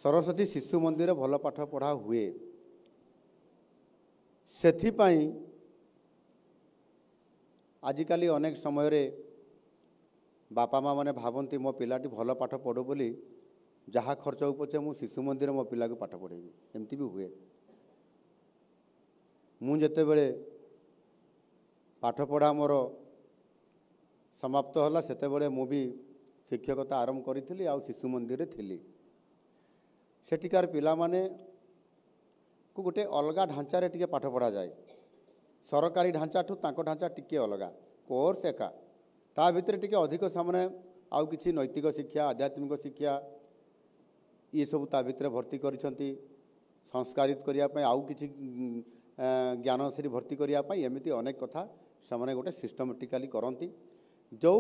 सरस्वती शिशु मंदिर भल पाठ पढ़ा हुए सेथिपाई आजिकाली अनेक समय रे बापा माँ मैंने भावती मो पिलाटी भल पाठ पढ़ू बोली जहाँ खर्च हो पचे मु शिशु मंदिर मो पिला को पाठ पढ़ेबी एमती भी हुए। मुझे बेले पाठ पढ़ा मोर समाप्त होला सेते बेले मु भी शिक्षकता आरंभ करी आ शिशु मंदिर थी सेठिकार पिला माने को गोटे अलग ढांचारे टिके पाठ पढ़ा जाए सरकारी ढांचा ठू तांको ढांचा टिके अलग कोर्स एका ता भितर टिके अधिक सामने आउ किछि नैतिक शिक्षा आध्यात्मिक शिक्षा ये सब ता भितर भर्ती करिसंती संस्कारित करिया पय आउ किछि ज्ञानश्री भर्ती करिया पय एमिति अनेक कथा सामने गोटे सिस्टमेटिकली करंती जो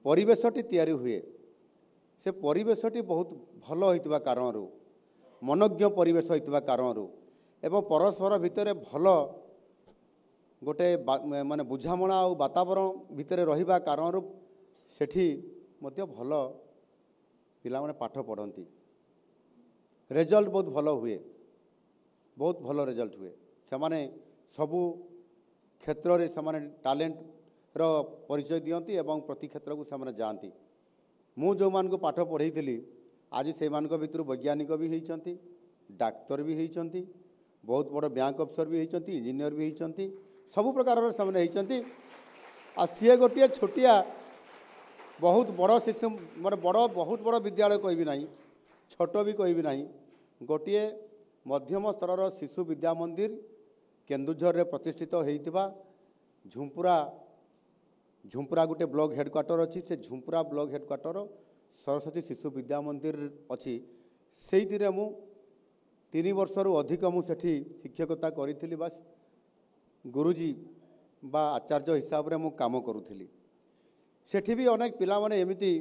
परिवेशटी तैयारी हुए से परिवेशटी बहुत भल होइतबा कारणरू मनोज्ञ परिवेश होइतबा कारणरू एवं परस्पर भितर भल गोटे माने बुझामणा और वातावरण भितर रहिबा कारणरू सेठी मध्य भल पिला माने पाठ पढ़ती रिजल्ट बहुत भल हुए बहुत भल रिजल्ट हुए से सबु क्षेत्र रे से टैलेंट रो परिचय दियंती एवं प्रति क्षेत्र को से जाती मु जो मान को पाठ पढ़ई थी आज से भितर वैज्ञानिक भी होती डाक्तर भी होती बहुत बड़ बैंक अफसर भी होती इंजीनियर भी होती सबु प्रकार से सी गोटे छोटिया बहुत बड़ शिशु माने बड़ बहुत बड़ विद्यालय कहबी ना छोट भी कहबी ना गोटे मध्यम स्तर शिशु विद्या मंदिर केन्दुझर रे प्रतिष्ठित होइतिबा झुंपुरा गोटे ब्लॉक हेडक्वार्टर अच्छी से झुंपुरा ब्लॉक हेडक्वार्टर सरस्वती शिशु विद्या मंदिर अच्छी से मु 3 वर्ष रु अधिक मुझे शिक्षकता करी बस गुरुजी बा आचार्य हिसाब रे मु काम करुली सेठी भी अनेक पिला माने एमिति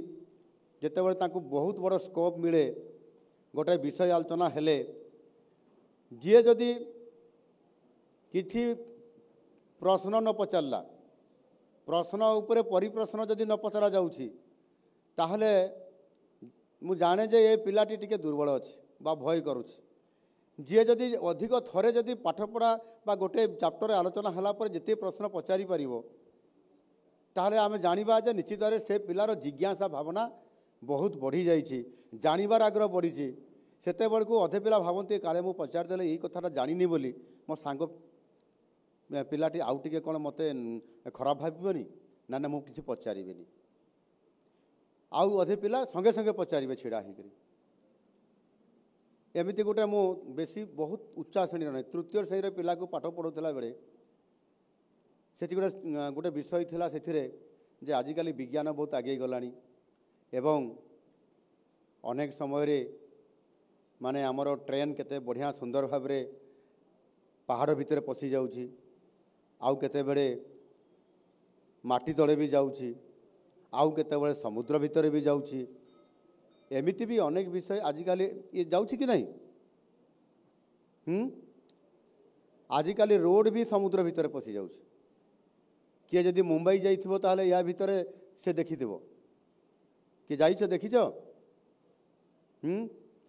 जेतेबेले तांको बहुत बड़ स्कोप मिले गोटे विषय आलोचना हेले जी जदि किछि प्रश्न न पचारला प्रश्न उपरे परिप्रश्न जदि न पचरा जाउछि ताहले मु जाने जे ये पिलाटी टिके दुर्बल अछि बा भय करुछि जी जदि अधिक थरे जदि पाठपढ़ा बा गोटे चैप्टर आलोचना हला पर जते प्रश्न पचारि परिबो ताहले आमे जानिबा जे निश्चित रे से पिलार जिज्ञासा भावना बहुत बढ़ी जाइछि जानिबार आग्रह बढ़ीछि सेते बेलको अधे पिला भावंती काले मु पचार देले एई कथाटा जानिनी बोली मो सांग पिलाटी आउ टिके कोन मते खराब भाबिबनी ना ना मु किछि पचारिबेनी आउ अधे पिला संगे संगे पचारिबे छिड़ा हिकरी एमिति गोटे मु बेसी बहुत उच्चा श्रेणी नहीं तृतीय श्रेणी पिला को पाठ पढ़ाला बेले सेठी गोटे विषय थिला सेथिरे जे आजिकाली विज्ञान बहुत आगे गलानी एवं अनेक समय रे माने आमर ट्रेन केते बढ़िया सुंदर भाव रे पहाड़ भितर पशि जाउची आउ केते बेले माटी तले भी जाउची आउ केते बेले समुद्र भितर भी जाउची एमिति भी अनेक विषय आजिकाली ये जाउची कि नहीं आजिकाली रोड भी समुद्र भितर पशि जाउची किए जदि मुंबई जाइथिबो ताहले या भितर से देखिथिबो कि जाइछ देखिछ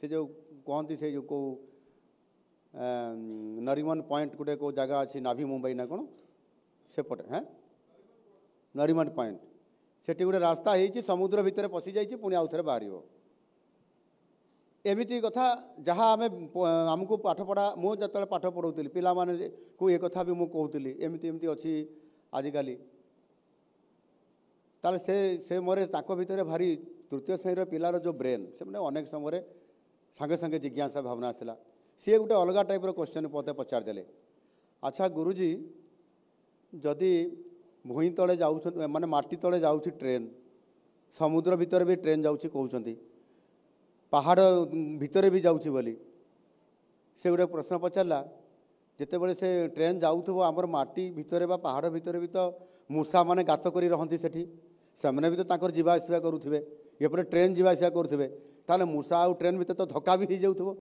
से जो कहती से जो को नरीमन पॉइंट गोटे को जगह अच्छी नाभी मुंबई ना कौन सेपटे हैं नरीमन पॉइंट सेठी गोटे रास्ता है समुद्र भितर पशि जाइए पुणी आउ थे बाहर एमिति कथा जहाँ आम आमको पाठ पढ़ा मुझे पाठ पढ़ाऊली पिला माने को ये कथा भी मुझे कहूली एमती एमती अच्छी आजिकाली ताले से मोरे ताको भितर भारी तृतीय श्रेणी पिलार जो ब्रेन से मैंने अनेक समय संगे संगे जिज्ञासा भावना आसला सी गोटे अलग टाइप क्वेश्चन मत पचार देले अच्छा गुरुजी जदि भूई तले जाऊ माने माटी तले जाऊँ ट्रेन समुद्र भितर भी ट्रेन जाऊँ कहते पहाड़ भितर भी जाऊँ बोली से गोटे प्रश्न पचारा जितेबाला से ट्रेन जाऊँ आमर माटी भितर बा पहाड़ भितर भी तो मूषा माने गात करी रहंती सेठी से भी तो तांकर जीवा आसिया करुथिबे एपरे ट्रेन जीवा आसिया करुथिबे ताले मूषा आउ ट्रेन भितर तो धक्का भी हो जाउथबो।